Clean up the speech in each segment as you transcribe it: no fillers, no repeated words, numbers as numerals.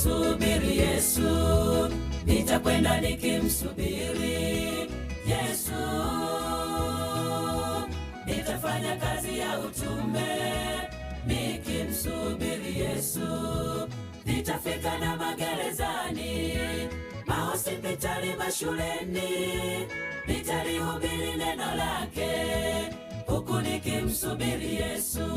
nikimsubiri Yesu, nitakwenda nikimsubiri Yesu. Nitafanya kazi ya utume nikimsubiri Yesu. Nitafika na magerezani, mahospitali, mashuleni, nitalihubiri neno lake huku nikimsubiri Yesu.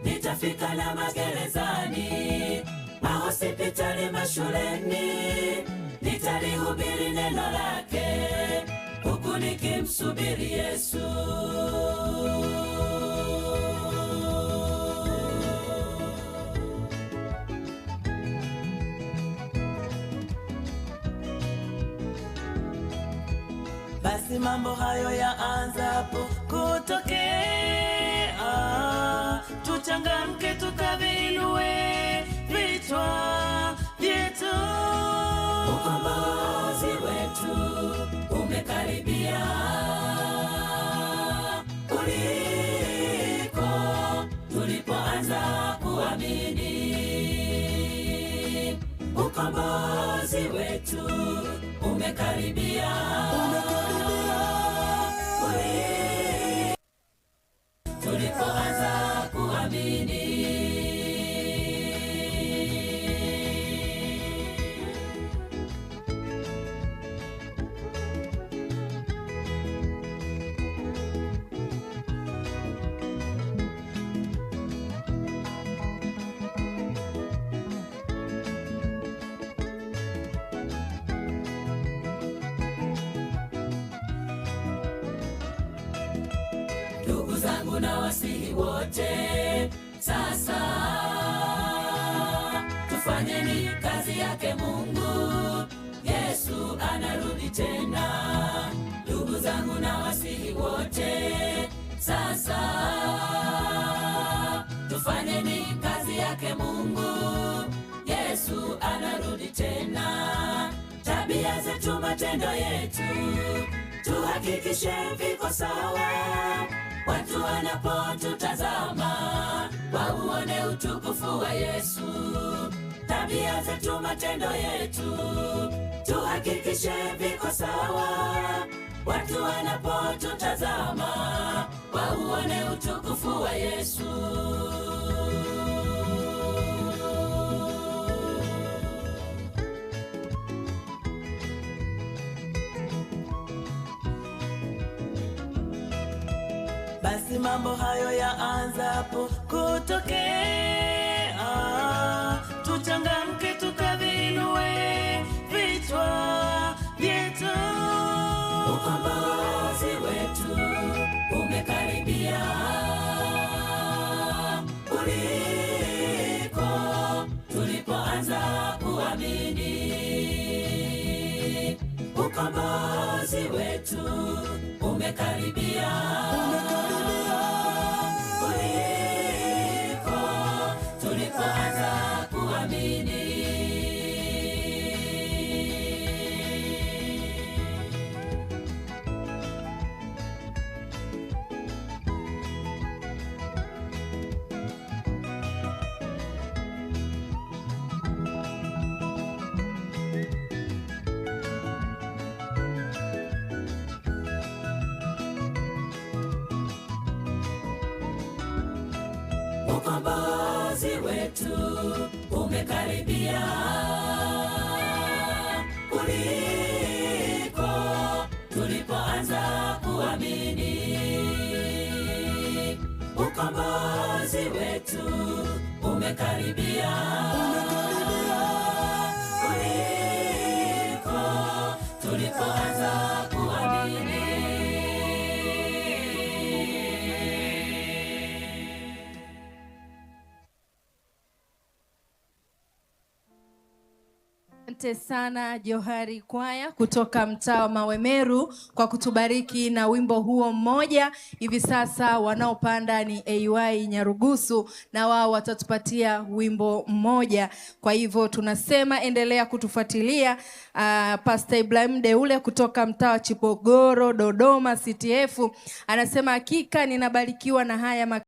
Nitafika na magerezani, mahospitali, mashuleni, nitalihubiri neno lake huku nikimsubiri Yesu. Basi mambo hayo yaanzapo kutokea, tuchangamke tukavinue vichwa vyetu. Ukombozi wetu umekaribia kuliko tulipoanza kuamini. Ukombozi wetu umekaribia tulipoanza kuamini. Ndugu zangu na wasihi wote, sasa tufanyeni kazi yake Mungu. Yesu anarudi tena. Ndugu zangu na wasihi wote, sasa tufanyeni kazi yake Mungu. Yesu anarudi tena. Tabia zetu, matendo yetu, tuhakikishe viko sawa. Watu wanapotutazama wauone utukufu wa Yesu. Tabia zetu, matendo yetu, tuhakikishe viko sawa. Watu wanapotutazama wauone utukufu wa Yesu. Basi mambo hayo yaanzapo kutokea, tuchangamke tukavinue vichwa vyetu. Ukombozi wetu umekaribia kuliko tulipoanza kuamini. Ukombozi wetu umekaribia kuliko tulipoanza kuamini. Ukombozi wetu umekaribia kuliko tulipoanza kuamini. Ukombozi wetu umekaribia kuliko tulipoanza kuamini. Asante sana Johari Kwaya kutoka mtaa wa Mawe Meru kwa kutubariki na wimbo huo mmoja. Hivi sasa wanaopanda ni AY Nyarugusu na wao watatupatia wimbo mmoja. Kwa hivyo tunasema endelea kutufuatilia. Pastor Ibrahim Deule kutoka mtaa wa Chipogoro Dodoma CTF anasema hakika ninabarikiwa na haya